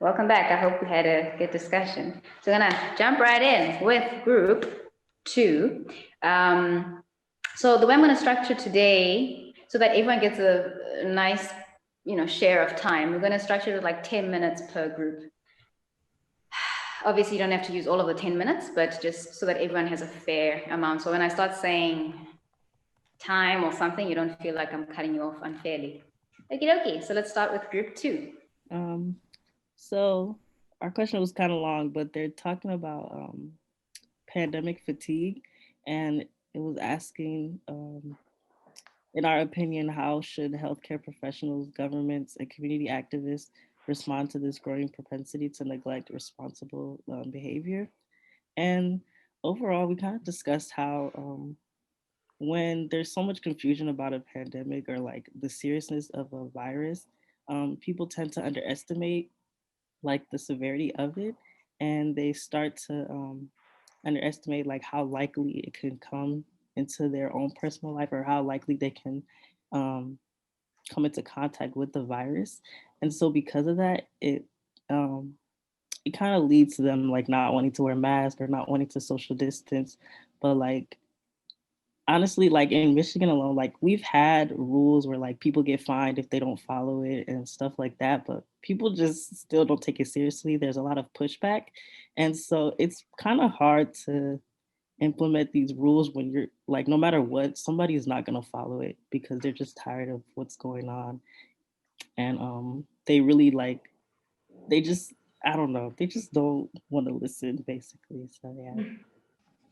Welcome back. I hope we had a good discussion. So I'm gonna jump right in with group two. So the way I'm gonna structure today, so that everyone gets a nice, share of time, we're gonna structure it like 10 minutes per group. Obviously, you don't have to use all of the 10 minutes, but just so that everyone has a fair amount. So when I start saying time or something, you don't feel like I'm cutting you off unfairly. Okay. So let's start with group two. Um, so our question was kind of long, but they're talking about pandemic fatigue, and it was asking, in our opinion, how should healthcare professionals, governments, and community activists respond to this growing propensity to neglect responsible behavior? And overall, we kind of discussed how when there's so much confusion about a pandemic or like the seriousness of a virus, people tend to underestimate like the severity of it, and they start to underestimate like how likely it can come into their own personal life or how likely they can um, come into contact with the virus. And so because of that, um, it kind of leads to them like not wanting to wear masks or not wanting to social distance. But like honestly, like in Michigan alone, like we've had rules where like people get fined if they don't follow it and stuff like that, but people just still don't take it seriously. There's a lot of pushback. And so it's kind of hard to implement these rules when you're like, no matter what, somebody is not going to follow it because they're just tired of what's going on. And they really like, they just, I don't know, they just don't want to listen basically. So yeah.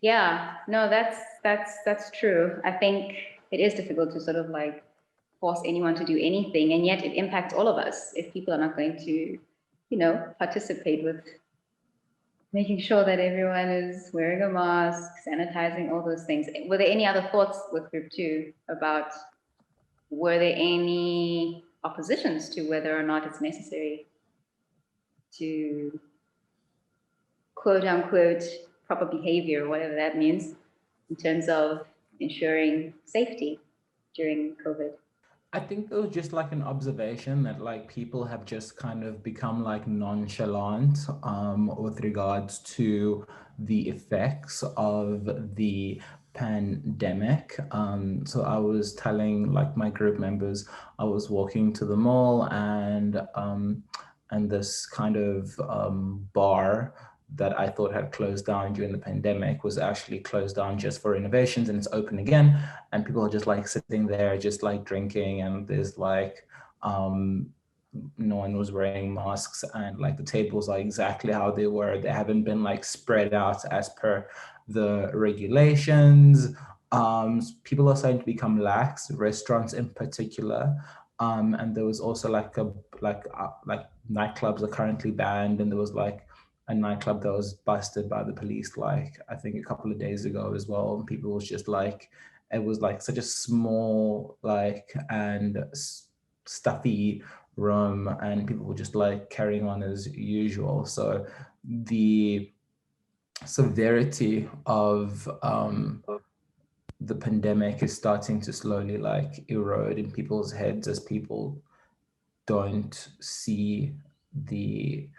Yeah, no, that's true. I think it is difficult to sort of like force anyone to do anything, and yet it impacts all of us if people are not going to, participate with making sure that everyone is wearing a mask, sanitizing, all those things. Were there any other thoughts with group two about were there any oppositions to whether or not it's necessary to quote unquote proper behavior, whatever that means, in terms of ensuring safety during COVID? I think it was just like an observation that like people have just kind of become like nonchalant with regards to the effects of the pandemic. So I was telling like my group members, I was walking to the mall and this kind of bar that I thought had closed down during the pandemic was actually closed down just for renovations and it's open again. And people are just like sitting there, just like drinking, and there's like, um, no one was wearing masks, and like the tables are exactly how they were. They haven't been like spread out as per the regulations. People are starting to become lax, restaurants in particular. And there was also like nightclubs are currently banned, and there was like a nightclub that was busted by the police like I think a couple of days ago as well. And people was just like it was like such a small like and stuffy room, and people were just like carrying on as usual. So the severity of the pandemic is starting to slowly like erode in people's heads as people don't see the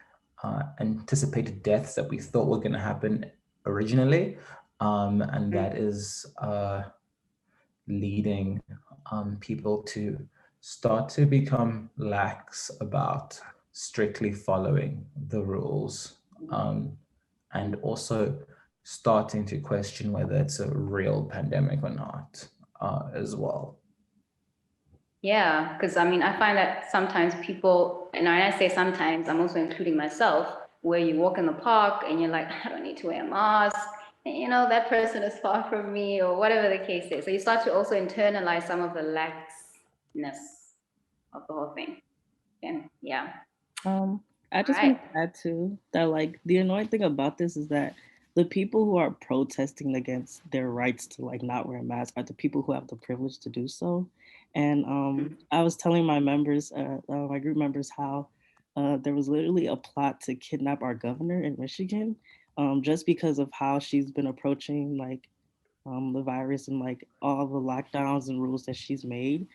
anticipated deaths that we thought were going to happen originally. And that is leading people to start to become lax about strictly following the rules, and also starting to question whether it's a real pandemic or not as well. Yeah, because I mean, I find that sometimes people, and when I say sometimes, I'm also including myself, where you walk in the park and you're like, I don't need to wear a mask, and that person is far from me, or whatever the case is. So you start to also internalize some of the laxness of the whole thing. And yeah, Um, I all just right. want to add too that like the annoying thing about this is that the people who are protesting against their rights to like not wear a mask are the people who have the privilege to do so. And I was telling my members, my group members, how there was literally a plot to kidnap our governor in Michigan, just because of how she's been approaching like the virus and like all the lockdowns and rules that she's made.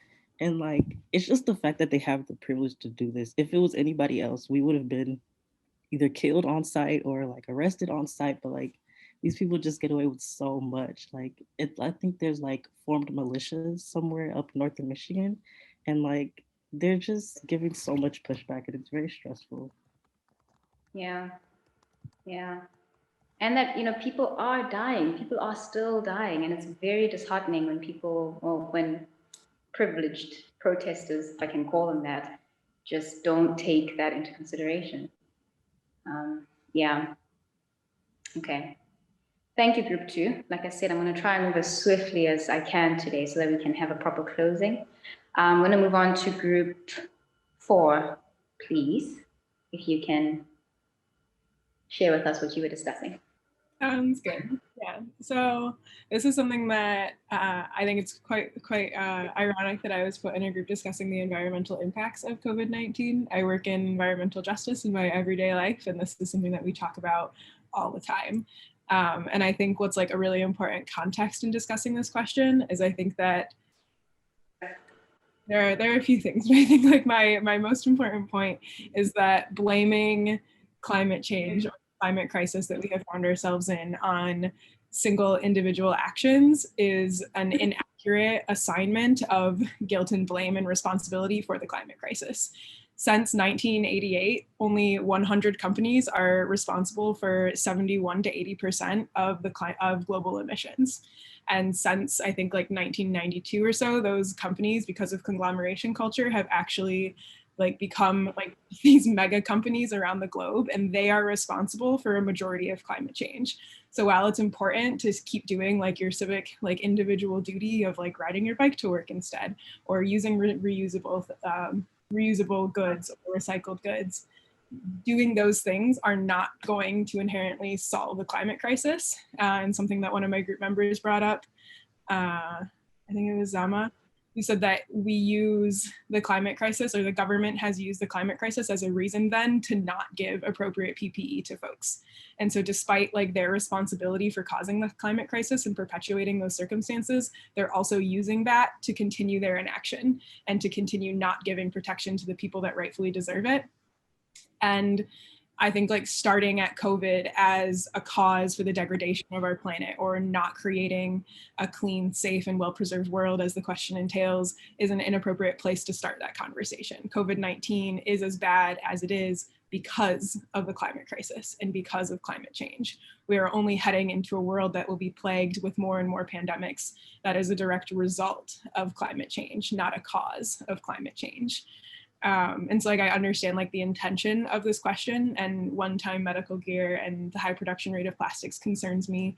And like, it's just the fact that they have the privilege to do this. If it was anybody else, we would have been either killed on site or like arrested on site, but like these people just get away with so much. Like I think there's like formed militias somewhere up north in Michigan, and like they're just giving so much pushback, and it's very stressful. Yeah, yeah. And that, people are dying. People are still dying. And it's very disheartening when when privileged protesters, if I can call them that, just don't take that into consideration. Yeah. Okay. Thank you, group 2. Like I said, I'm going to try and move as swiftly as I can today so that we can have a proper closing. I'm going to move on to group 4, please, if you can share with us what you were discussing. Sounds good. Yeah. So this is something that I think it's quite ironic that I was put in a group discussing the environmental impacts of COVID-19. I work in environmental justice in my everyday life, and this is something that we talk about all the time. And I think what's like a really important context in discussing this question is I think that there are a few things, but I think like my most important point is that blaming climate change or climate crisis that we have found ourselves in on single individual actions is an inaccurate assignment of guilt and blame and responsibility for the climate crisis. Since 1988, only 100 companies are responsible for 71 to 80% of global emissions. And since I think like 1992 or so, those companies, because of conglomeration culture, have actually like become like these mega companies around the globe, and they are responsible for a majority of climate change. So while it's important to keep doing like your civic, like individual duty of like riding your bike to work instead, or using reusable goods or recycled goods, doing those things are not going to inherently solve the climate crisis. And something that one of my group members brought up, I think it was Zama, who said that we use the climate crisis, or the government has used the climate crisis as a reason then to not give appropriate PPE to folks. And so despite like their responsibility for causing the climate crisis and perpetuating those circumstances, they're also using that to continue their inaction and to continue not giving protection to the people that rightfully deserve it. And I think like starting at COVID as a cause for the degradation of our planet, or not creating a clean, safe, and well-preserved world, as the question entails, is an inappropriate place to start that conversation. COVID-19 is as bad as it is because of the climate crisis and because of climate change. We are only heading into a world that will be plagued with more and more pandemics that is a direct result of climate change, not a cause of climate change. And so like I understand like the intention of this question, and one-time medical gear and the high production rate of plastics concerns me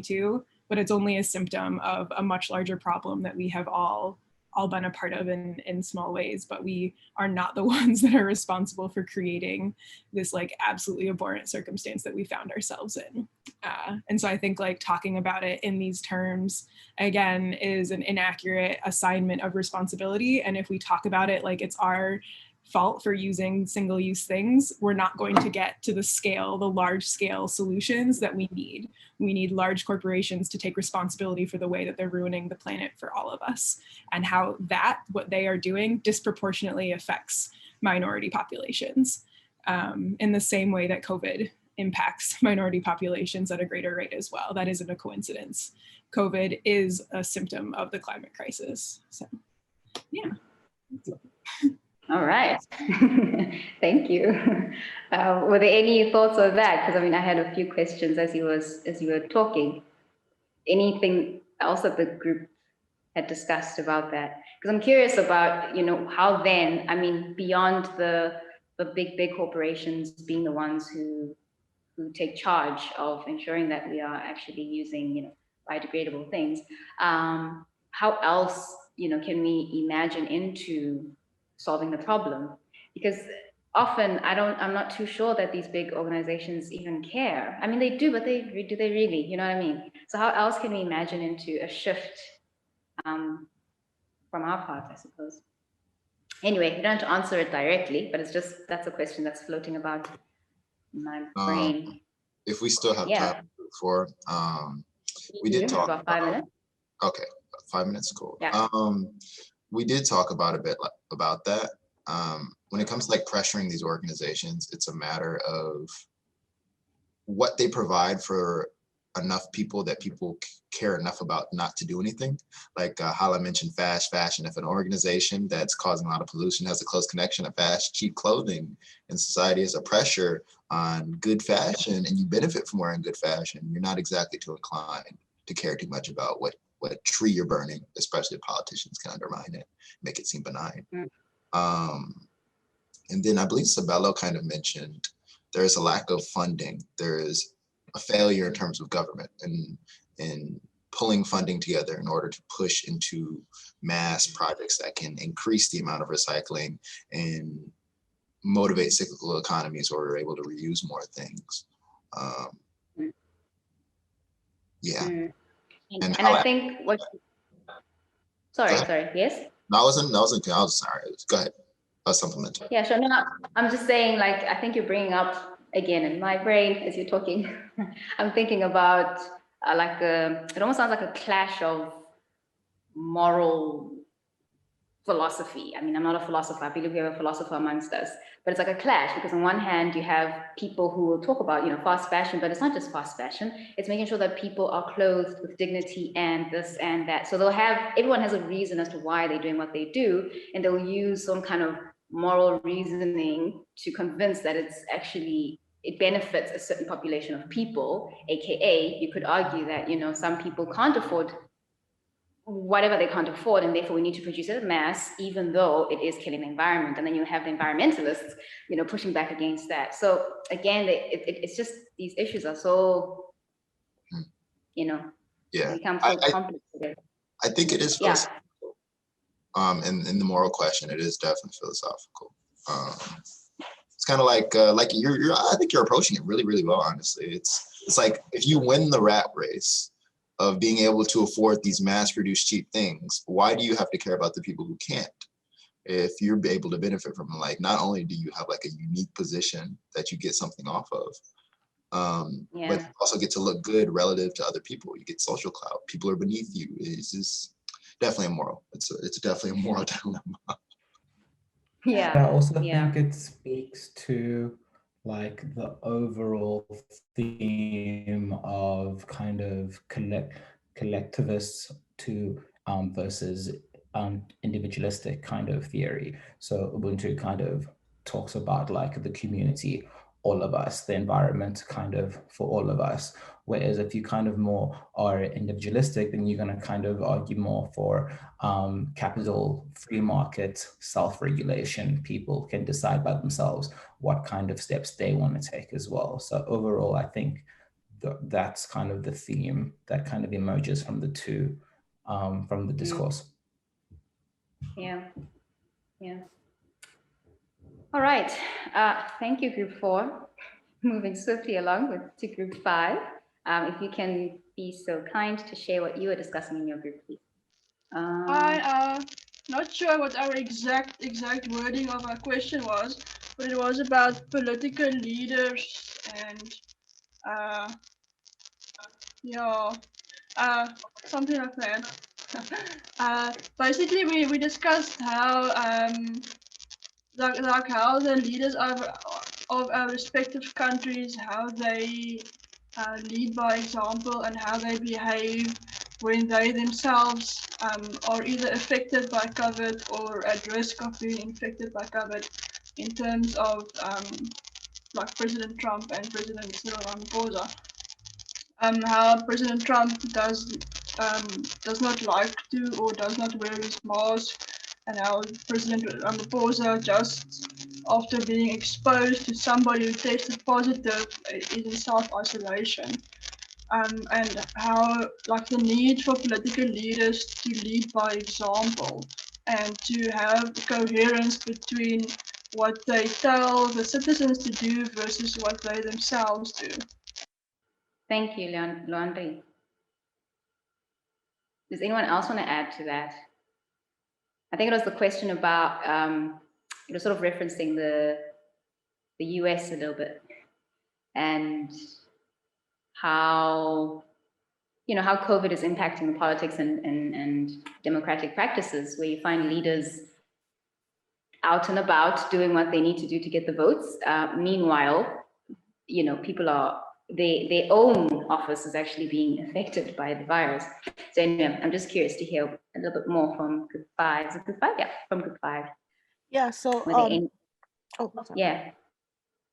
too, but it's only a symptom of a much larger problem that we have all been a part of in small ways, but we are not the ones that are responsible for creating this like absolutely abhorrent circumstance that we found ourselves in. And so I think like talking about it in these terms, again, is an inaccurate assignment of responsibility. And if we talk about it like it's our fault for using single-use things, we're not going to get to the large-scale solutions that we need. We need large corporations to take responsibility for the way that they're ruining the planet for all of us, and how what they are doing disproportionately affects minority populations, in the same way that COVID impacts minority populations at a greater rate as well. That isn't a coincidence. COVID is a symptom of the climate crisis. So, yeah. All right. Thank you. Were there any thoughts on that? Because I mean, I had a few questions as you were talking. Anything else that the group had discussed about that? Because I'm curious about, how then, I mean, beyond the big corporations being the ones who take charge of ensuring that we are actually using, biodegradable things, how else, can we imagine into solving the problem? Because often I'm not too sure that these big organizations even care. I mean, they do, but do they really? You know what I mean? So how else can we imagine into a shift from our part, I suppose? Anyway, you don't have to answer it directly, but that's a question that's floating about in my brain. If we still have time for, we did talk about 5 minutes. Okay, 5 minutes, cool. Yeah. We did talk about a bit about that. When it comes to like pressuring these organizations, it's a matter of what they provide for enough people that people care enough about not to do anything. Like Hala mentioned fast fashion. If an organization that's causing a lot of pollution has a close connection to fast, cheap clothing in society as a pressure on good fashion, and you benefit from wearing good fashion, you're not exactly too inclined to care too much about what tree you're burning, especially if politicians can undermine it, make it seem benign. And then I believe Sabello kind of mentioned there's a lack of funding. There's a failure in terms of government and pulling funding together in order to push into mass projects that can increase the amount of recycling and motivate cyclical economies where we're able to reuse more things. Yeah. And I think what, sorry, yes? No, I wasn't sorry. Go ahead. A supplemental. Yeah, sure. No, I'm just saying, like, I think you're bringing up again in my brain as you're talking. I'm thinking about it almost sounds like a clash of moral philosophy. I mean, I'm not a philosopher. I believe we have a philosopher amongst us, but it's like a clash because on one hand you have people who will talk about, fast fashion, but it's not just fast fashion. It's making sure that people are clothed with dignity and this and that. So everyone has a reason as to why they're doing what they do, and they'll use some kind of moral reasoning to convince that it benefits a certain population of people, aka you could argue that some people can't afford whatever they can't afford, and therefore we need to produce it in mass, even though it is killing the environment. And then you have the environmentalists pushing back against that. So again, it's just these issues are so become so complicated. I think it is philosophical. In the moral question, it is definitely philosophical. It's kind of like you're I think you're approaching it really, really well, honestly. It's like if you win the rat race of being able to afford these mass-produced cheap things, why do you have to care about the people who can't? If you're able to benefit from it, like not only do you have like a unique position that you get something off of, but you also get to look good relative to other people. You get social clout. People are beneath you. It's just definitely immoral. It's definitely a moral dilemma. Yeah. I also think it speaks to like the overall theme of kind of collectivists to versus individualistic kind of theory. So Ubuntu kind of talks about like the community, all of us, the environment kind of for all of us. Whereas if you kind of more are individualistic, then you're going to kind of argue more for capital, free market, self-regulation. People can decide by themselves what kind of steps they want to take as well. So overall, I think that's kind of the theme that kind of emerges from the two, from the discourse. Yeah. All right. Thank you, Group 4. Moving swiftly along to Group 5. If you can be so kind to share what you were discussing in your group, please. I'm not sure what our exact wording of our question was, but it was about political leaders and something like that. Basically, we discussed how like how the leaders of our respective countries, how they lead by example and how they behave when they themselves are either affected by COVID or at risk of being infected by COVID, in terms of like President Trump and President Cyril Ramaphosa. How President Trump does not like to or does not wear his mask, and how President Ramaphosa, just after being exposed to somebody who tested positive, is in self-isolation. And how like the need for political leaders to lead by example and to have coherence between what they tell the citizens to do versus what they themselves do. Thank you, Luandri. Does anyone else want to add to that? I think it was the question about, it was sort of referencing the US a little bit, and how COVID is impacting the politics and democratic practices, where you find leaders out and about doing what they need to do to get the votes. Meanwhile, you know, people are, their own office is actually being affected by the virus. So anyway, I'm just curious to hear a little bit more from Group 5. Is it Group 5? Yeah, from Group 5. Yeah, so Sorry. yeah.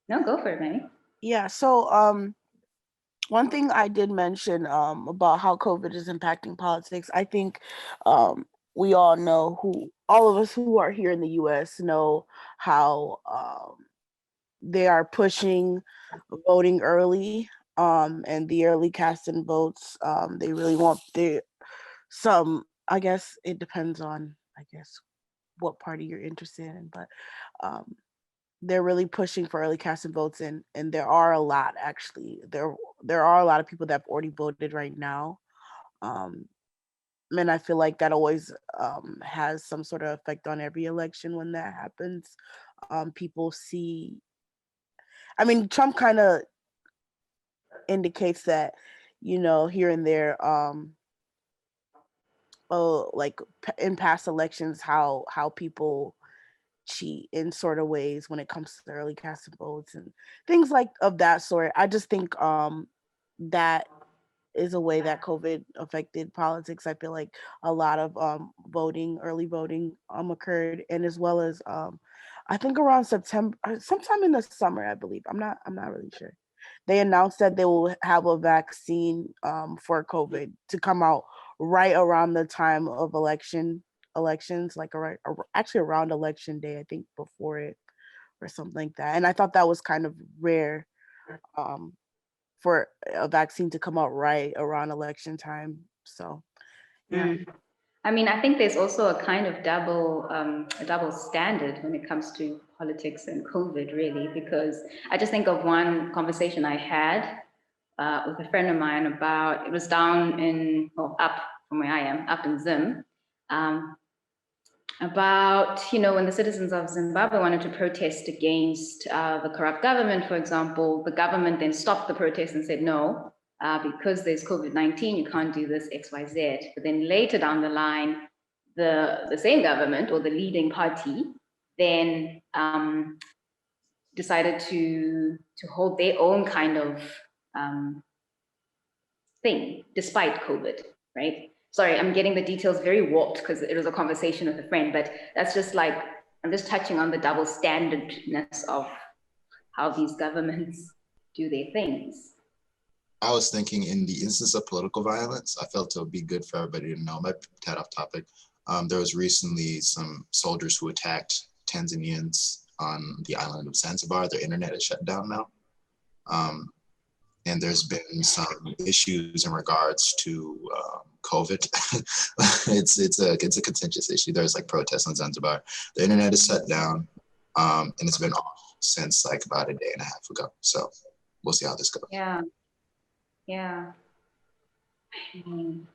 No, go for it, Manny. Yeah, so one thing I did mention about how COVID is impacting politics, I think we all know, all of us who are here in the US know how they are pushing voting early, and the early casting votes. They really want I guess it depends on, what party you're interested in, but they're really pushing for early casting votes, and there are a lot, actually. There are a lot of people that have already voted right now. And I feel like that always has some sort of effect on every election when that happens. People see, I mean, Trump kind of indicates that, here and there, like in past elections, how people cheat in sort of ways when it comes to the early casting votes and things like of that sort. I just think that is a way that COVID affected politics. I feel like a lot of early voting occurred, and as well as I think around September, sometime in the summer, I believe. I'm not really sure. They announced that they will have a vaccine for COVID to come out right around the time of elections, like actually around election day, I think, before it or something like that. And I thought that was kind of rare for a vaccine to come out right around election time. So, yeah. I mean, I think there's also a kind of double standard when it comes to politics and COVID, really, because I just think of one conversation I had with a friend of mine about, it was down in, well, up from where I am, up in Zim, about, when the citizens of Zimbabwe wanted to protest against the corrupt government, for example. The government then stopped the protest and said, no, because there's COVID-19, you can't do this X, Y, Z. But then later down the line, the same government or the leading party then decided to hold their own kind of thing despite COVID, right? Sorry, I'm getting the details very warped because it was a conversation with a friend, but that's just like, I'm just touching on the double standardness of how these governments do their things. I was thinking, in the instance of political violence, I felt it would be good for everybody to know. My tad off topic. There was recently some soldiers who attacked Tanzanians on the island of Zanzibar. Their internet is shut down now. And there's been some issues in regards to COVID. it's a contentious issue. There's like protests on Zanzibar. The internet is shut down, and it's been off since like about a day and a half ago. So we'll see how this goes. Yeah. I mean,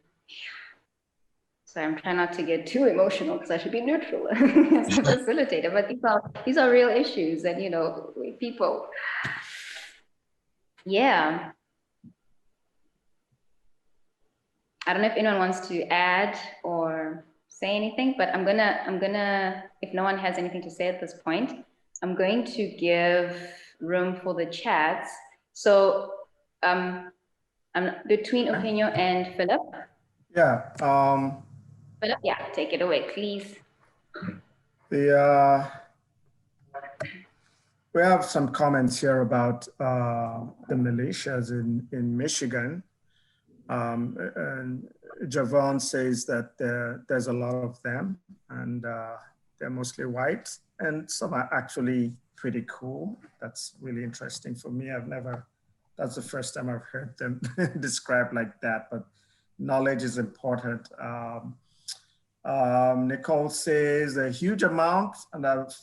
so I'm trying not to get too emotional because I should be neutral as a facilitator. But these are real issues, and people. Yeah. I don't know if anyone wants to add or say anything, but I'm gonna, if no one has anything to say at this point, I'm going to give room for the chats. So I'm between Eugenio and Philip. Yeah. Philip, yeah, take it away, please. We have some comments here about the militias in Michigan. And Javon says that there's a lot of them, and they're mostly white, and some are actually pretty cool. That's really interesting for me. That's the first time I've heard them described like that, but knowledge is important. Nicole says a huge amount, and I've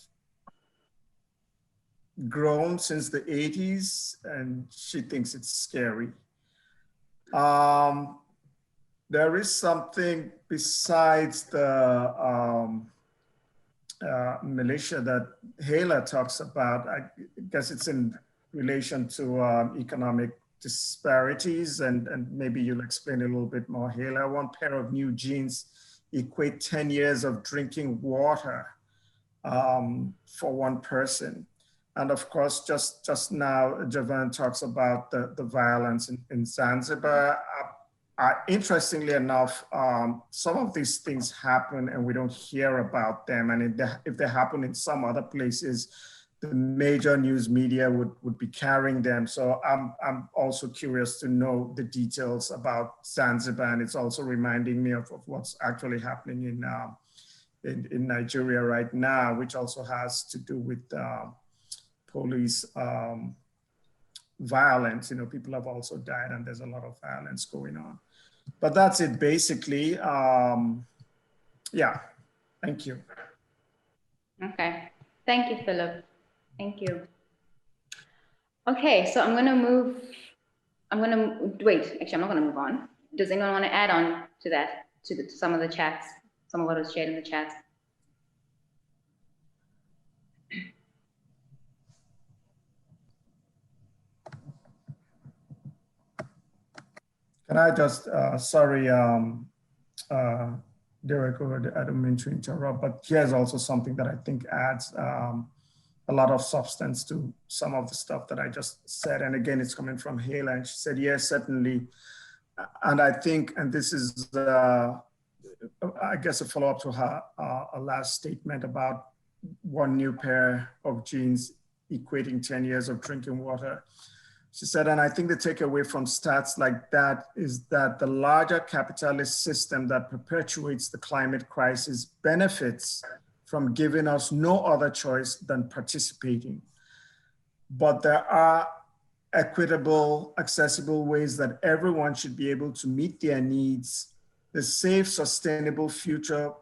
grown since the 80s, and she thinks it's scary. There is something besides the militia that Hala talks about. I guess it's in relation to economic disparities, and maybe you'll explain a little bit more, Hala. One pair of new jeans equate 10 years of drinking water. for one person. And of course, just now, Javan talks about the violence in Zanzibar. Interestingly enough, some of these things happen and we don't hear about them. And if they happen in some other places, the major news media would be carrying them. So I'm also curious to know the details about Zanzibar. And it's also reminding me of what's actually happening in Nigeria right now, which also has to do with police violence. People have also died and there's a lot of violence going on. But that's it basically. Yeah, thank you. Okay, thank you, Philip. Thank you. Okay, so I'm gonna wait, actually I'm not gonna move on. Does anyone want to add on to that, to some of the chats, some of what was shared in the chat? Can I just, sorry, Derek, I don't mean to interrupt, but here's also something that I think adds a lot of substance to some of the stuff that I just said. And again, it's coming from Hala, and she said, yes, certainly. And I think, and this is, I guess, a follow-up to her last statement about one new pair of jeans equating 10 years of drinking water. She said, and I think the takeaway from stats like that is that the larger capitalist system that perpetuates the climate crisis benefits from giving us no other choice than participating. But there are equitable, accessible ways that everyone should be able to meet their needs. The safe, sustainable future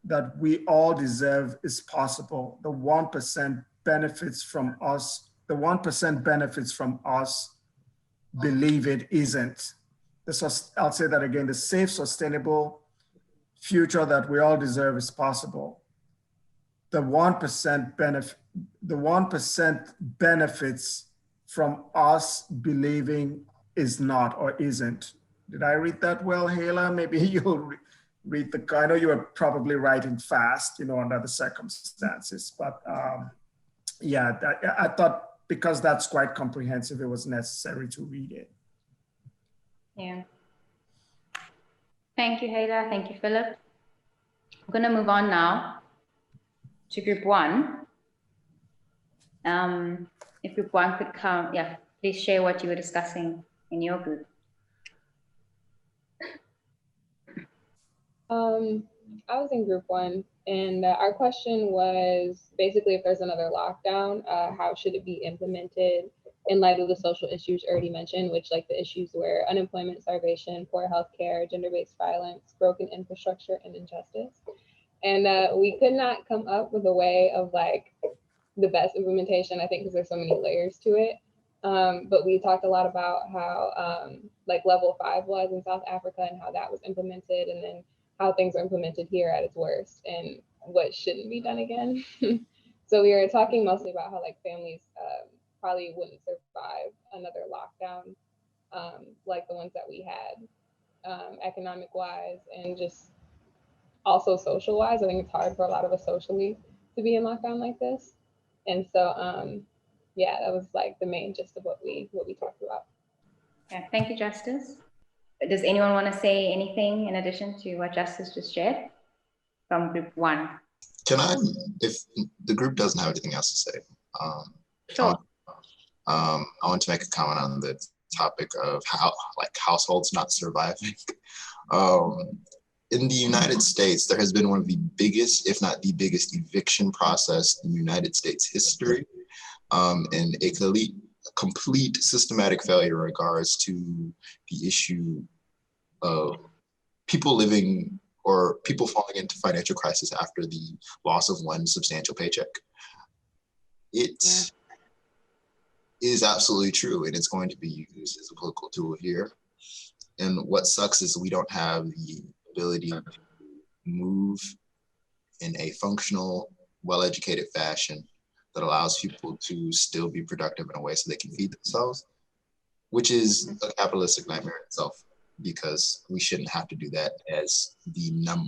that we all deserve is possible. The 1% benefits from us. The 1% benefits from us, believe it isn't. I'll say that again, the safe, sustainable future that we all deserve is possible. The 1% benefits from us believing is not or isn't. Did I read that well, Hala? Maybe you'll read I know you were probably writing fast, under the circumstances, but yeah, I thought because that's quite comprehensive, it was necessary to read it. Yeah. Thank you, Hala. Thank you, Philip. I'm going to move on now to group one. If group one could come, yeah, please share what you were discussing in your group. I was in group one, and our question was basically if there's another lockdown, how should it be implemented in light of the social issues already mentioned, which like the issues where unemployment, starvation, poor healthcare, gender-based violence, broken infrastructure, and injustice. And we could not come up with a way of like the best implementation, I think, because there's so many layers to it. But we talked a lot about how like level 5 was in South Africa and how that was implemented, and then how things are implemented here at its worst and what shouldn't be done again. So we were talking mostly about how like families probably wouldn't survive another lockdown like the ones that we had, economic wise and just also social wise. I think it's hard for a lot of us socially to be in lockdown like this. And so yeah, that was like the main gist of what we talked about. Yeah, thank you, Justice. Does anyone want to say anything in addition to what Justice just shared from group one? Can I, if the group doesn't have anything else to say, sure. I want to make a comment on the topic of how like households not surviving. In the United States, there has been one of the biggest, if not the biggest, eviction process in United States history, and a complete systematic failure in regards to the issue of people living or people falling into financial crisis after the loss of one substantial paycheck. It is absolutely true, and it's going to be used as a political tool here. And what sucks is we don't have the ability to move in a functional, well-educated fashion that allows people to still be productive in a way so they can feed themselves, which is a capitalistic nightmare itself. because we shouldn't have to do that as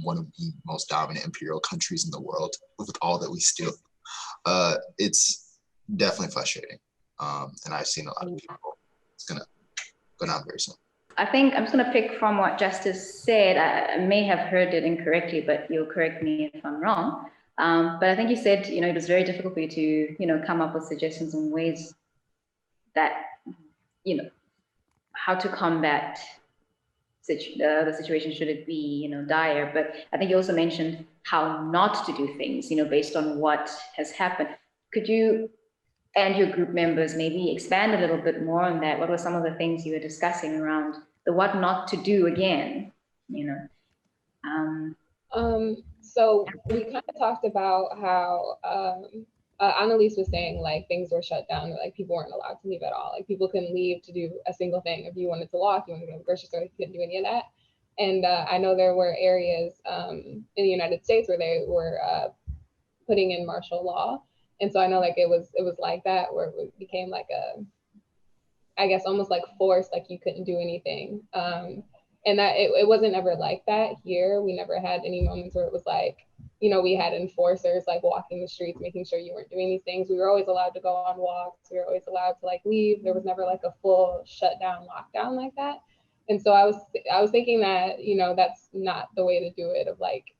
one of the most dominant imperial countries in the world with all that we steal. It's definitely frustrating. And I've seen a lot of people. It's gonna go down very soon. I think I'm just going to pick from what Justice said. I may have heard it incorrectly, but you'll correct me if I'm wrong. But I think you said, it was very difficult for you to, come up with suggestions and ways that, how to combat the situation should it be, dire. But I think you also mentioned how not to do things, based on what has happened. Could you and your group members maybe expand a little bit more on that? What were some of the things you were discussing around the what not to do again, So we kind of talked about how Annalise was saying like things were shut down, like people weren't allowed to leave at all. Like people couldn't leave to do a single thing. If you wanted to walk, you wanted to go to the grocery store, you couldn't do any of that. And I know there were areas in the United States where they were putting in martial law. And so I know like it was like that, where it became like I guess almost like forced, like you couldn't do anything. And that it wasn't ever like that here. We never had any moments where it was like, we had enforcers like walking the streets, making sure you weren't doing these things. We were always allowed to go on walks. We were always allowed to like leave. There was never like a full shutdown, lockdown like that. And so I was thinking that, that's not the way to do it, of like,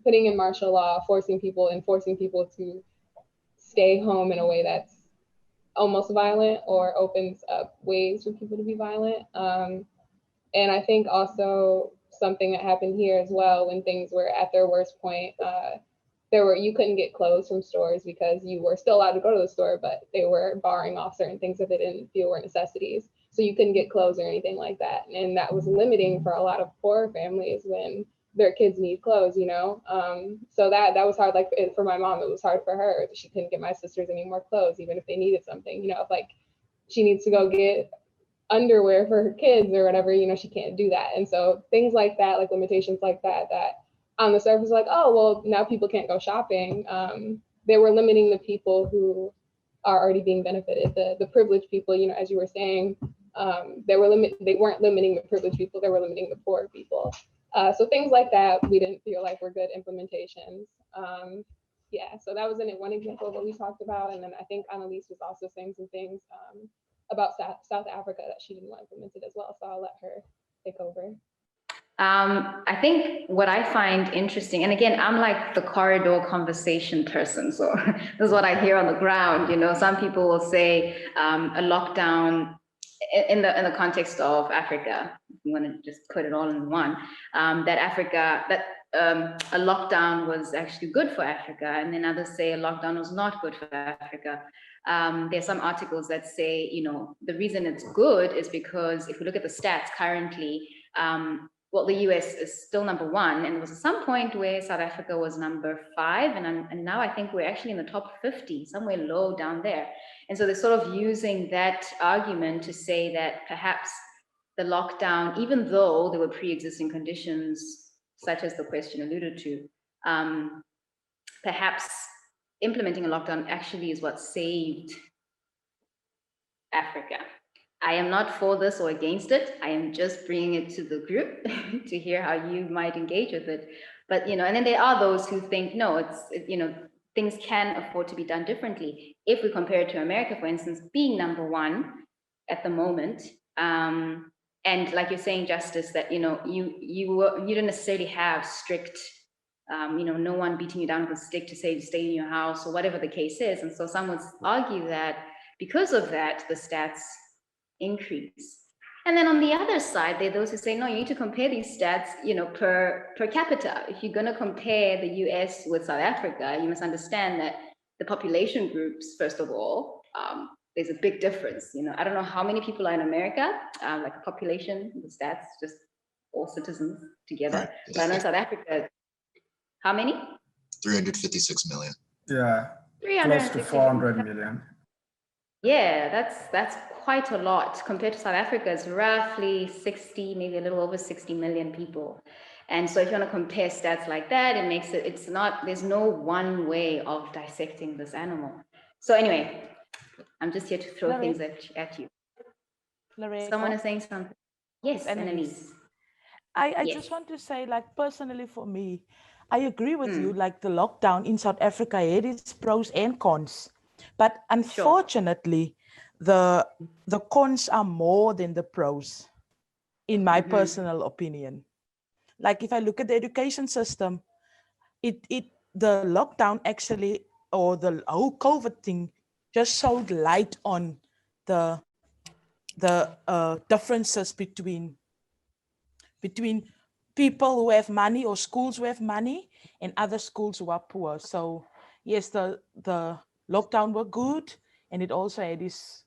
putting in martial law, enforcing people to stay home in a way that's almost violent or opens up ways for people to be violent. And I think also something that happened here as well, when things were at their worst point, you couldn't get clothes from stores because you were still allowed to go to the store, but they were barring off certain things that they didn't feel were necessities. So you couldn't get clothes or anything like that. And that was limiting for a lot of poor families when their kids need clothes, so that was hard. Like for my mom, it was hard for her. She couldn't get my sisters any more clothes, even if they needed something, if like she needs to go get underwear for her kids or whatever, she can't do that. And so things like that, like limitations like that on the surface, like, oh, well, now people can't go shopping. They were limiting the people who are already being benefited, the privileged people, as you were saying. They weren't limiting the privileged people, they were limiting the poor people. So things like that, we didn't feel like were good implementations. Yeah, so that was one example of what we talked about. And then I think Annalise was also saying some things about South Africa that she didn't want implemented as well. So I'll let her take over. I think what I find interesting, and again, I'm like the corridor conversation person. So this is what I hear on the ground. Some people will say a lockdown in the context of Africa, if you want to just put it all in one, that a lockdown was actually good for Africa, and then others say a lockdown was not good for Africa. There's some articles that say, the reason it's good is because if we look at the stats currently, well, the US is still number 1, and there was at some point where South Africa was number 5, and now I think we're actually in the top 50, somewhere low down there. And so they're sort of using that argument to say that perhaps the lockdown, even though there were pre-existing conditions, such as the question alluded to, perhaps implementing a lockdown actually is what saved Africa. I am not for this or against it. I am just bringing it to the group to hear how you might engage with it. But, and then there are those who think, no, things can afford to be done differently. If we compare it to America, for instance, being number 1 at the moment, and like you're saying, Justice, that, you didn't necessarily have strict, no one beating you down with a stick to say to stay in your house or whatever the case is. And so some would argue that because of that, the stats increase. And then on the other side, there are those who say, no, you need to compare these stats, per capita. If you're going to compare the US with South Africa, you must understand that the population groups, first of all, there's a big difference. I don't know how many people are in America, like population, the stats, just all citizens together. Right. But I know South Africa, how many? 356 million. Yeah, close to 400 million. Yeah, that's quite a lot compared to South Africa. It's roughly 60, maybe a little over 60 million people. And so if you want to compare stats like that, there's no one way of dissecting this animal. So anyway, I'm just here to throw things at you. Lorraine, Someone is saying something. Yes, Annalise. Annalise. I Yes. just want to say, like, personally for me, I agree with you, Mm. like the lockdown in South Africa, it is pros and cons. But Sure. unfortunately, the cons are more than the pros, in my personal opinion. Like if I look at the education system, the lockdown actually, or the whole COVID thing, just showed light on the differences between people who have money or schools who have money and other schools who are poor. So yes, the lockdown were good, and it also had its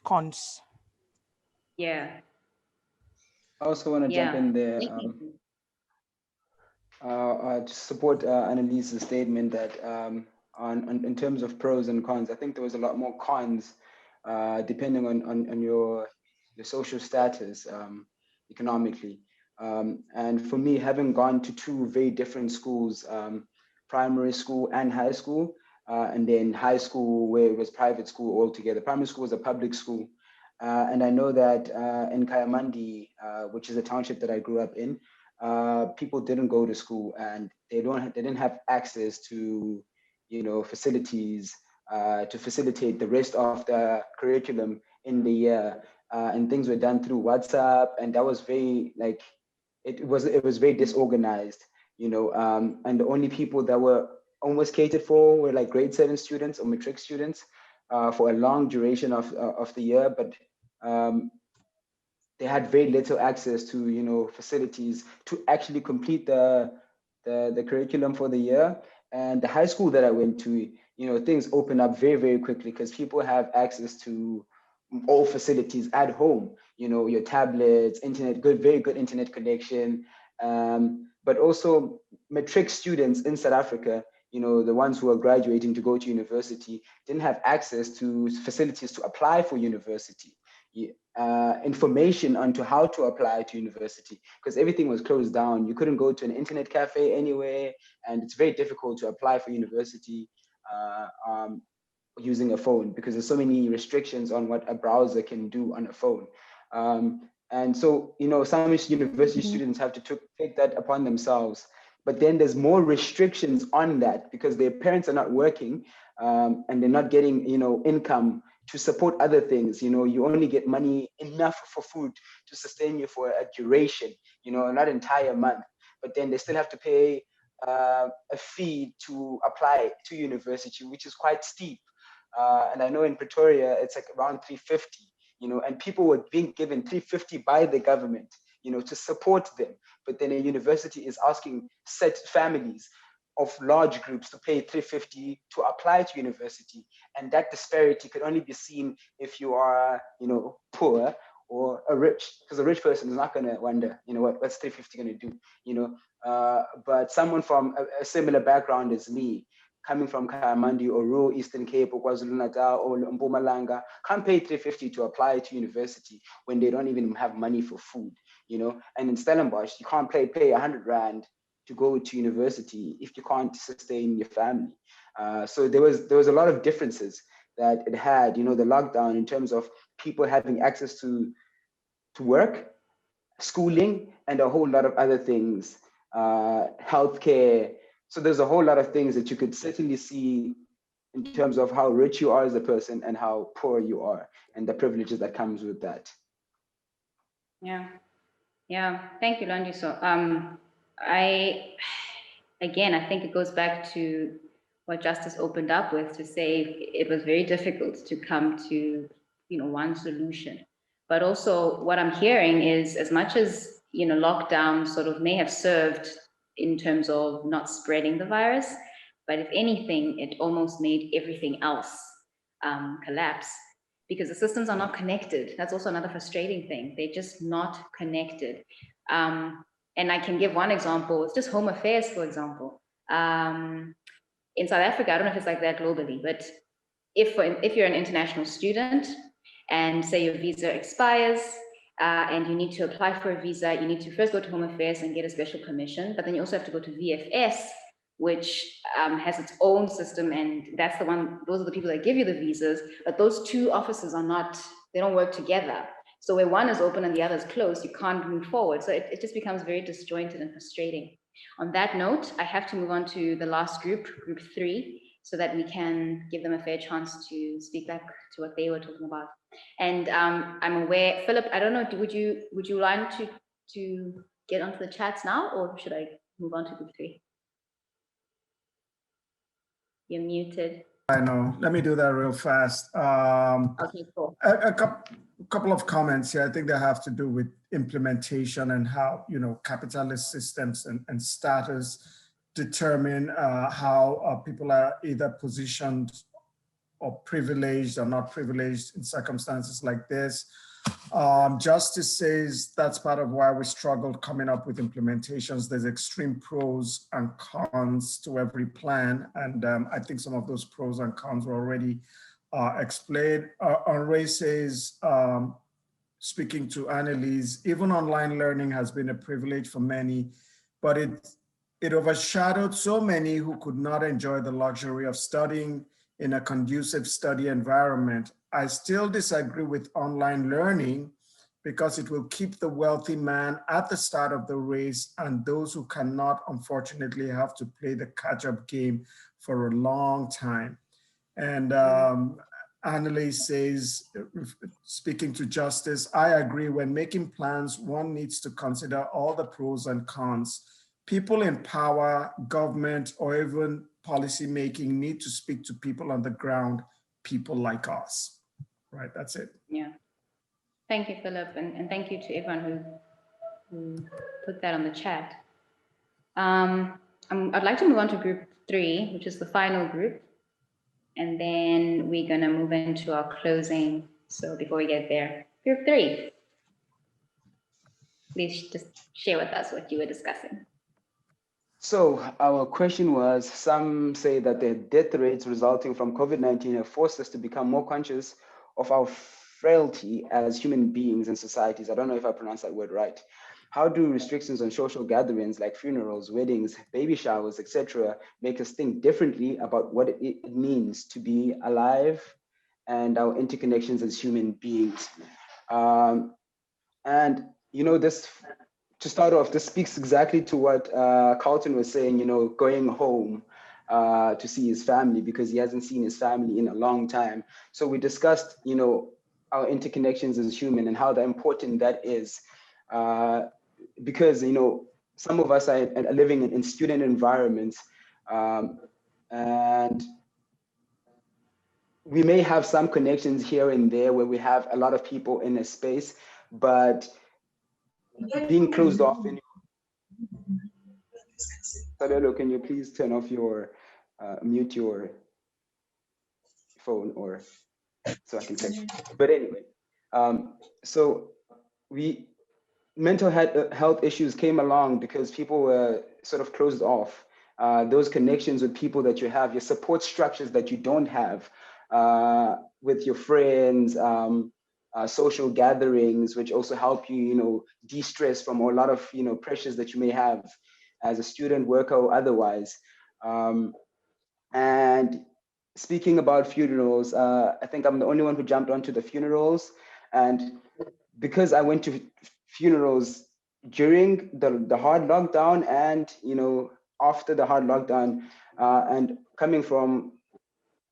cons. Yeah. I also want to jump Yeah. in there. Thank you. To support Annalise's statement that in terms of pros and cons, I think there was a lot more cons depending on your social status economically. And for me, having gone to two very different schools, primary school and high school, and then high school where it was private school altogether. Primary school was a public school. And I know that in Kayamandi, which is a township that I grew up in, people didn't go to school and they didn't have access to facilities to facilitate the rest of the curriculum in the year, and things were done through WhatsApp, and that was very like it was very disorganized, and the only people that were almost catered for were like grade 7 students or matric students for a long duration of the year, but um, they had very little access to facilities to actually complete the curriculum for the year. And the high school that I went to, things open up very, very quickly because people have access to all facilities at home, your tablets, internet, very good internet connection. But also matric students in South Africa, the ones who are graduating to go to university, didn't have access to facilities to apply for university. Information onto how to apply to university because everything was closed down. You couldn't go to an internet cafe anywhere, and it's very difficult to apply for university using a phone because there's so many restrictions on what a browser can do on a phone. And so, some university students have to take that upon themselves. But then there's more restrictions on that because their parents are not working and they're not getting, income to support other things. You only get money enough for food to sustain you for a duration, not entire month. But then they still have to pay a fee to apply to university, which is quite steep. And I know in Pretoria, it's like around 350, and people were being given 350 by the government, to support them. But then a university is asking set families of large groups to pay 350 to apply to university. And that disparity could only be seen if you are, poor or a rich, because a rich person is not going to wonder, what's 350 going to do, but someone from a similar background as me, coming from Kayamandi or rural Eastern Cape or KwaZulu-Natal or Mpumalanga, can't pay 350 to apply to university when they don't even have money for food, And in Stellenbosch, you can't pay 100 Rand to go to university if you can't sustain your family. So there was a lot of differences that it had, the lockdown in terms of people having access to work, schooling, and a whole lot of other things, healthcare. So there's a whole lot of things that you could certainly see in terms of how rich you are as a person and how poor you are and the privileges that comes with that. Yeah. Thank you, Landiso. I think it goes back to what Justice opened up with to say it was very difficult to come to, one solution. But also what I'm hearing is as much as, lockdown sort of may have served in terms of not spreading the virus, but if anything, it almost made everything else collapse because the systems are not connected. That's also another frustrating thing. They're just not connected. And I can give one example. It's just home affairs, for example. In South Africa, I don't know if it's like that globally, but if you're an international student and say your visa expires and you need to apply for a visa, you need to first go to Home Affairs and get a special permission, but then you also have to go to VFS, which has its own system, and those are the people that give you the visas, but those two offices they don't work together. So where one is open and the other is closed, you can't move forward. So it just becomes very disjointed and frustrating. On that note, I have to move on to the last group, group 3, so that we can give them a fair chance to speak back to what they were talking about. And I'm aware, Philip, I don't know, would you like to get onto the chats now, or should I move on to group 3? You're muted. I know. Let me do that real fast. Okay, cool. A couple of comments here. I think they have to do with implementation and how, capitalist systems and status determine how people are either positioned or privileged or not privileged in circumstances like this. Justice says that's part of why we struggled coming up with implementations. There's extreme pros and cons to every plan. And I think some of those pros and cons were already explained. Henri says, speaking to Annalise, even online learning has been a privilege for many, but it overshadowed so many who could not enjoy the luxury of studying in a conducive study environment. I still disagree with online learning because it will keep the wealthy man at the start of the race, and those who cannot, unfortunately, have to play the catch-up game for a long time. And Annalise says, speaking to Justice, I agree, when making plans, one needs to consider all the pros and cons. People in power, government, or even policy making need to speak to people on the ground, people like us. Right, that's it. Yeah. Thank you, Philip, and thank you to everyone who put that on the chat. I'd like to move on to group 3, which is the final group. And then we're gonna move into our closing. So before we get there, group 3, please just share with us what you were discussing. So our question was, some say that the death rates resulting from COVID-19 have forced us to become more conscious of our frailty as human beings and societies. I don't know if I pronounced that word right. How do restrictions on social gatherings like funerals, weddings, baby showers, etc., make us think differently about what it means to be alive and our interconnections as human beings? And this, to start off, this speaks exactly to what Carlton was saying, going home to see his family because he hasn't seen his family in a long time. So we discussed, our interconnections as human and how important that is. Because, some of us are living in student environments, and we may have some connections here and there where we have a lot of people in a space, but being closed off in Sadelo, can you please turn off your mute your phone, or so I can catch you. But anyway, so mental health issues came along because people were sort of closed off. Those connections with people that you have, your support structures that you don't have with your friends, social gatherings, which also help you, de-stress from a lot of, pressures that you may have as a student, worker, or otherwise. And speaking about funerals, I think I'm the only one who jumped onto the funerals. And because I went to funerals during the hard lockdown and, after the hard lockdown, and coming from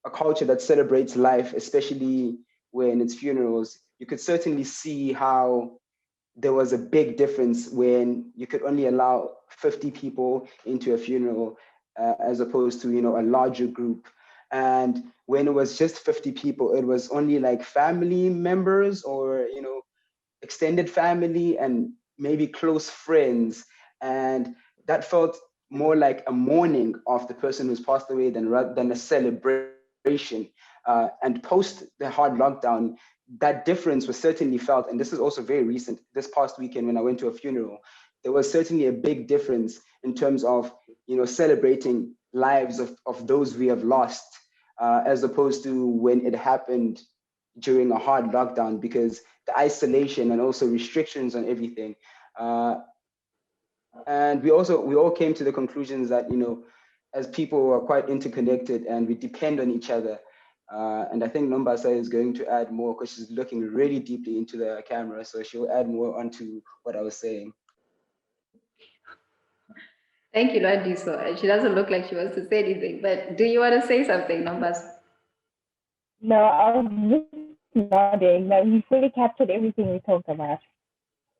a culture that celebrates life, especially when it's funerals, you could certainly see how there was a big difference when you could only allow 50 people into a funeral as opposed to, a larger group. And when it was just 50 people, it was only like family members or, extended family and maybe close friends. And that felt more like a mourning of the person who's passed away than a celebration. And post the hard lockdown, that difference was certainly felt. And this is also very recent. This past weekend, when I went to a funeral, there was certainly a big difference in terms of, celebrating lives of those we have lost, as opposed to when it happened during a hard lockdown, because the isolation and also restrictions on everything. And we all came to the conclusions that, as people are quite interconnected and we depend on each other, And I think Nombasa is going to add more because she's looking really deeply into the camera. So she'll add more onto what I was saying. Thank you, Lwandiso. She doesn't look like she wants to say anything, but do you want to say something, Nombas? No, I was just nodding. Like you fully captured everything we talked about.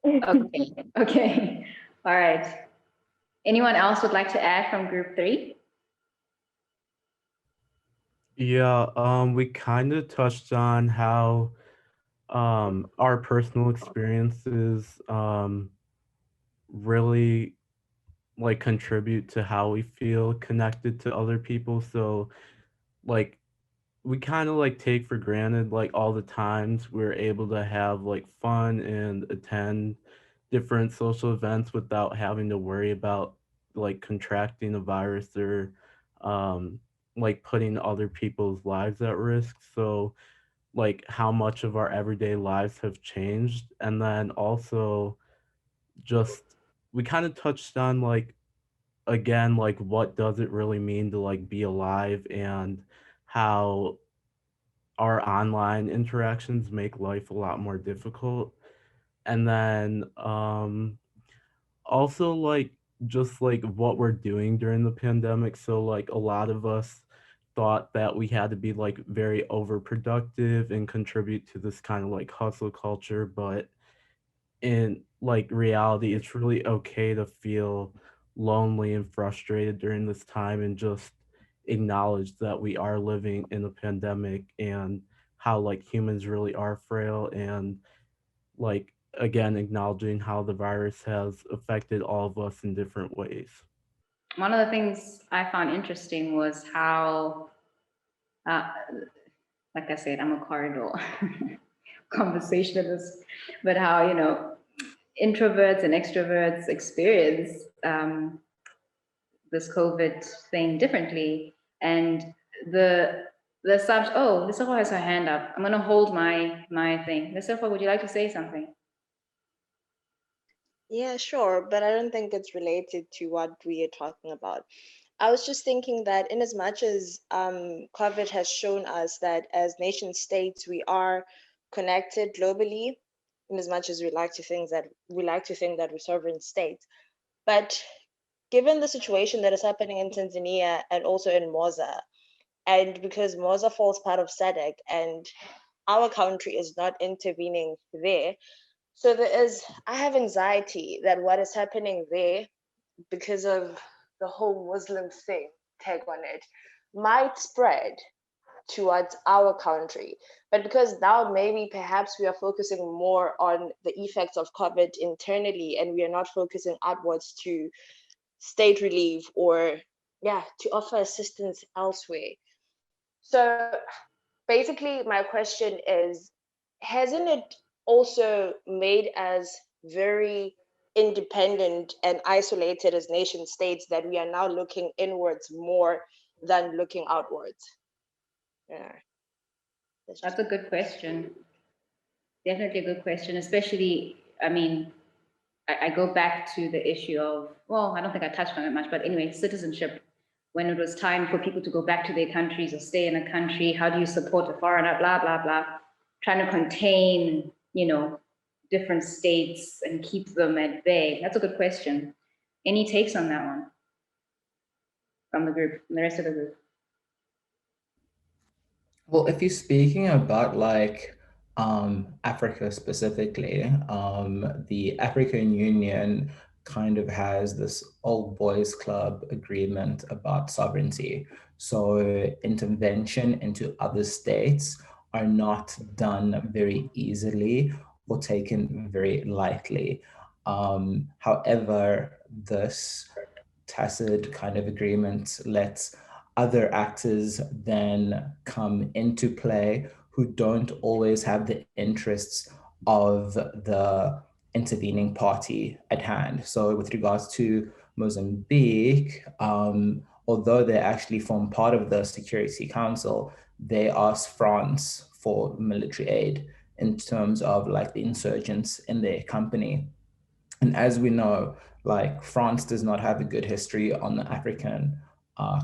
Okay, okay. All right. Anyone else would like to add from group 3? Yeah, we kind of touched on how our personal experiences really like contribute to how we feel connected to other people. So like we kind of like take for granted like all the times we're able to have like fun and attend different social events without having to worry about like contracting a virus or um like putting other people's lives at risk. So like how much of our everyday lives have changed. And then also just we kind of touched on like again like what does it really mean to like be alive and how our online interactions make life a lot more difficult. And then also like just like what we're doing during the pandemic. So like a lot of us thought that we had to be like very overproductive and contribute to this kind of like hustle culture, but in like reality it's really okay to feel lonely and frustrated during this time and just acknowledge that we are living in a pandemic and how like humans really are frail and like again acknowledging how the virus has affected all of us in different ways. One of the things I found interesting was how, uh, like I said, I'm a corridor conversationalist, but how, introverts and extroverts experience this COVID thing differently. And the subject, oh, Lissafa has her hand up. I'm gonna hold my thing. Lissafa, would you like to say something? Yeah, sure, but I don't think it's related to what we are talking about. I was just thinking that in as much as COVID has shown us that as nation states we are connected globally, in as much as we like to think that we're sovereign states, but given the situation that is happening in Tanzania and also in Moza, and because Moza falls part of SADC and our country is not intervening there, so I have anxiety that what is happening there because of the whole Muslim thing, tag on it, might spread towards our country. But because now maybe perhaps we are focusing more on the effects of COVID internally and we are not focusing outwards to state relief or, to offer assistance elsewhere. So basically, my question is, hasn't it also made us very independent and isolated as nation states that we are now looking inwards more than looking outwards? Yeah. That's a good question. Definitely a good question, especially, I mean, I go back to the issue of, well, I don't think I touched on it much, but anyway, citizenship. When it was time for people to go back to their countries or stay in a country, how do you support a foreigner, blah, blah, blah, trying to contain, different states and keep them at bay? That's a good question. Any takes on that one from the group, from the rest of the group? Well, if you're speaking about like Africa specifically, the African Union kind of has this old boys club agreement about sovereignty. So intervention into other states are not done very easily or taken very lightly. However, this tacit kind of agreement lets other actors then come into play who don't always have the interests of the intervening party at hand. So with regards to Mozambique, although they actually form part of the Security Council, they asked France for military aid in terms of like the insurgents in their company. And as we know, like France does not have a good history on the African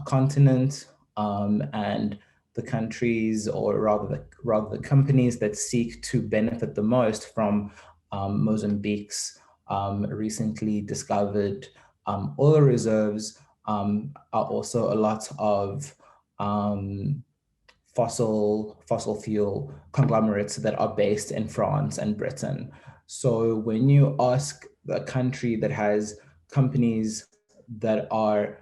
continent. And the countries, or rather the companies that seek to benefit the most from Mozambique's recently discovered oil reserves are also a lot of fossil fuel conglomerates that are based in France and Britain. So when you ask a country that has companies that are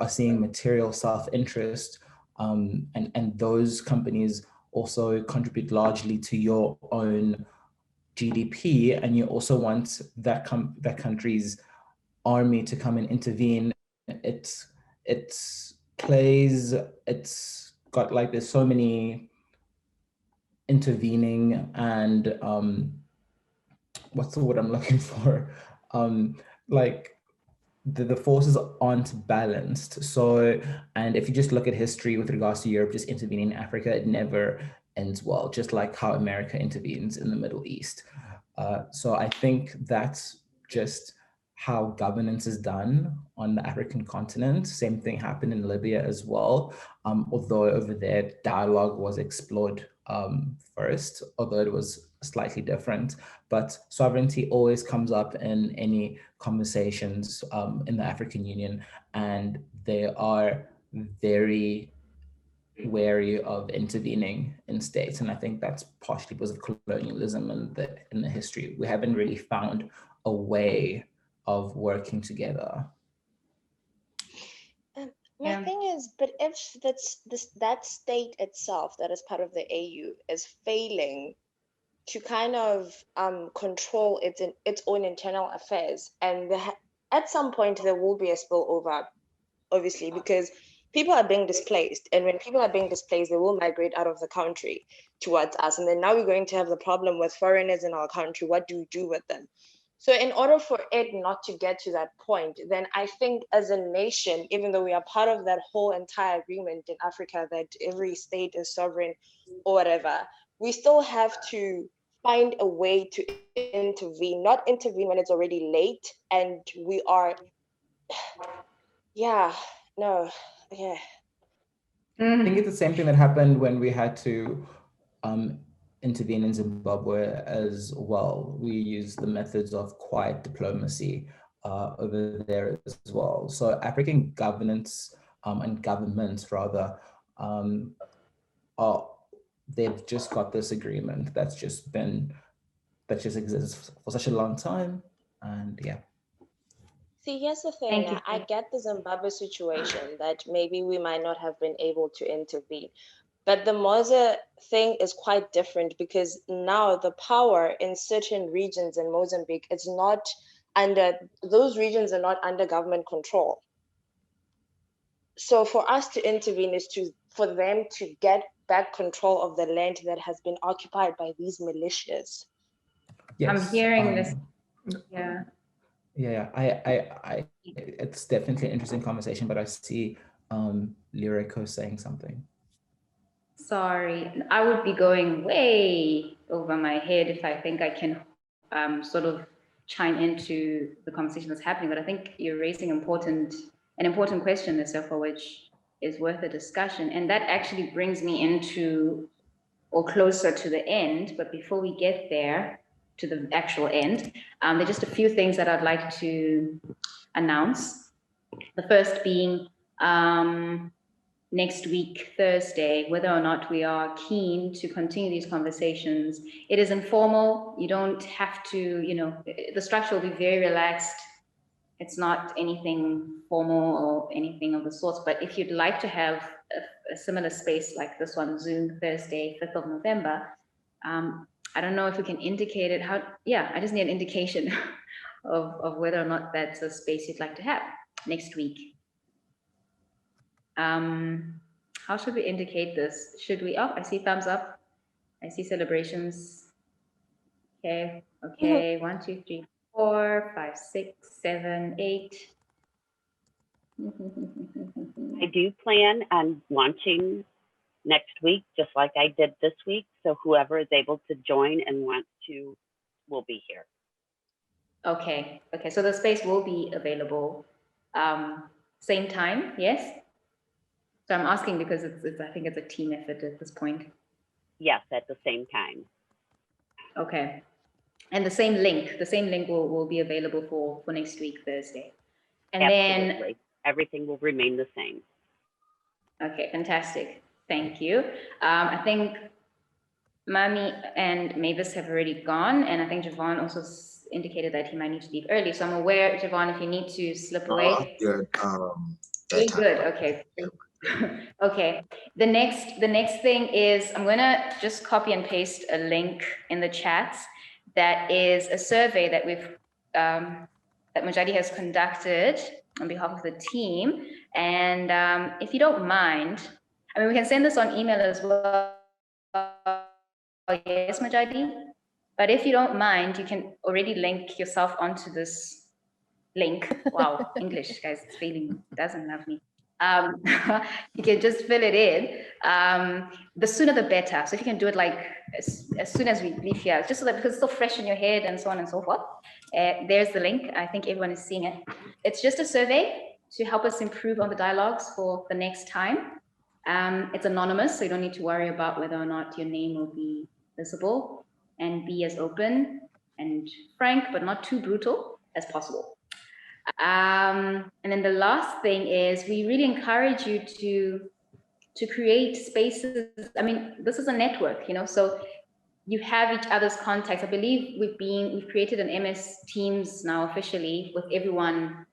seeing material self-interest, and those companies also contribute largely to your own GDP, and you also want that country's army to come and intervene, it's got like, there's so many intervening and what's the word I'm looking for? Like the forces aren't balanced. So, and if you just look at history with regards to Europe just intervening in Africa, it never ends well, just like how America intervenes in the Middle East. So I think that's just how governance is done on the African continent. Same thing happened in Libya as well, although over there dialogue was explored first, although it was slightly different. But sovereignty always comes up in any conversations in the African Union, and they are very wary of intervening in states. And I think that's partially because of colonialism and in the history. We haven't really found a way of working together. My thing is, but if that state itself that is part of the AU is failing to kind of control its own internal affairs, and at some point there will be a spillover, obviously, because people are being displaced, and when people are being displaced, they will migrate out of the country towards us, and then now we're going to have the problem with foreigners in our country. What do we do with them? So in order for it not to get to that point, then I think as a nation, even though we are part of that whole entire agreement in Africa that every state is sovereign or whatever, we still have to find a way to intervene, not intervene when it's already late and we are, yeah, no, yeah. I think it's the same thing that happened when we had to intervene in Zimbabwe as well. We used the methods of quiet diplomacy over there as well. So African governance and governments rather, they've just got this agreement that just exists for such a long time, and yeah. See, here's the thing. I get the Zimbabwe situation that maybe we might not have been able to intervene. But the Moza thing is quite different because now the power in certain regions in Mozambique is not under, those regions are not under government control. So for us to intervene is for them to get back control of the land that has been occupied by these militias. Yes, I'm hearing this. Yeah. Yeah, I it's definitely an interesting conversation, but I see Lyrico saying something. Sorry, I would be going way over my head if I think I can sort of chime into the conversation that's happening, but I think you're raising an important question, Nsefa, which is worth a discussion. And that actually brings me into, or closer to the end, but before we get there, to the actual end, there are just a few things that I'd like to announce. The first being next week, Thursday, whether or not we are keen to continue these conversations. It is informal. You don't have to, the structure will be very relaxed. It's not anything formal or anything of the sort, but if you'd like to have a similar space like this one, Zoom, Thursday, 5th of November, I don't know if we can indicate it. I just need an indication of whether or not that's a space you'd like to have next week. How should we indicate this? Should we, I see thumbs up. I see celebrations. Okay, 1, 2, 3, 4, 5, 6, 7, 8. I do plan on launching next week, just like I did this week. So whoever is able to join and want to will be here. Okay, so the space will be available. Same time, yes? So I'm asking because it's I think it's a team effort at this point. Yes, at the same time. Okay. And the same link will be available for next week, Thursday. And Absolutely. then, Everything will remain the same. okay, fantastic. Thank you. I think Mami and Mavis have already gone, and I think Javon also indicated that he might need to leave early. So I'm aware, Javon, if you need to slip away. Good. You're good. Okay. Okay. The next thing is I'm gonna just copy and paste a link in the chat. That is a survey that that Mojadi has conducted on behalf of the team. And if you don't mind, I mean, we can send this on email as well. Yes, Mojadi. But if you don't mind, you can already link yourself onto this link. Wow, English, guys, it's failing. Doesn't love me. You can just fill it in. The sooner the better. So if you can do it like as soon as we leave here, just so that because it's still fresh in your head and so on and so forth. There's the link. I think everyone is seeing it. It's just a survey to help us improve on the dialogues for the next time. It's anonymous, so you don't need to worry about whether or not your name will be visible, and be as open and frank, but not too brutal as possible. And then the last thing is we really encourage you to create spaces. I mean, this is a network, you know, so you have each other's contacts. I believe we've created an MS Teams now officially with everyone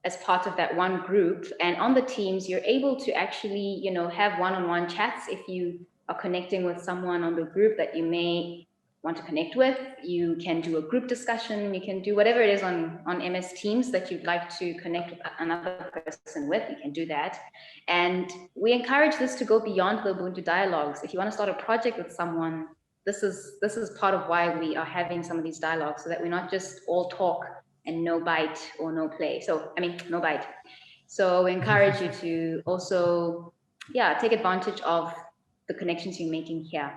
as part of that one group. And on the teams, you're able to actually, you know, have one-on-one chats if you are connecting with someone on the group that you may want to connect with. You can do a group discussion. You can do whatever it is on MS Teams that you'd like to connect with another person with. You can do that. And we encourage this to go beyond the Ubuntu dialogues. If you want to start a project with someone, this is part of why we are having some of these dialogues, so that we're not just all talk and no bite or no play. So, I mean, no bite. So we encourage you to also, yeah, take advantage of the connections you're making here.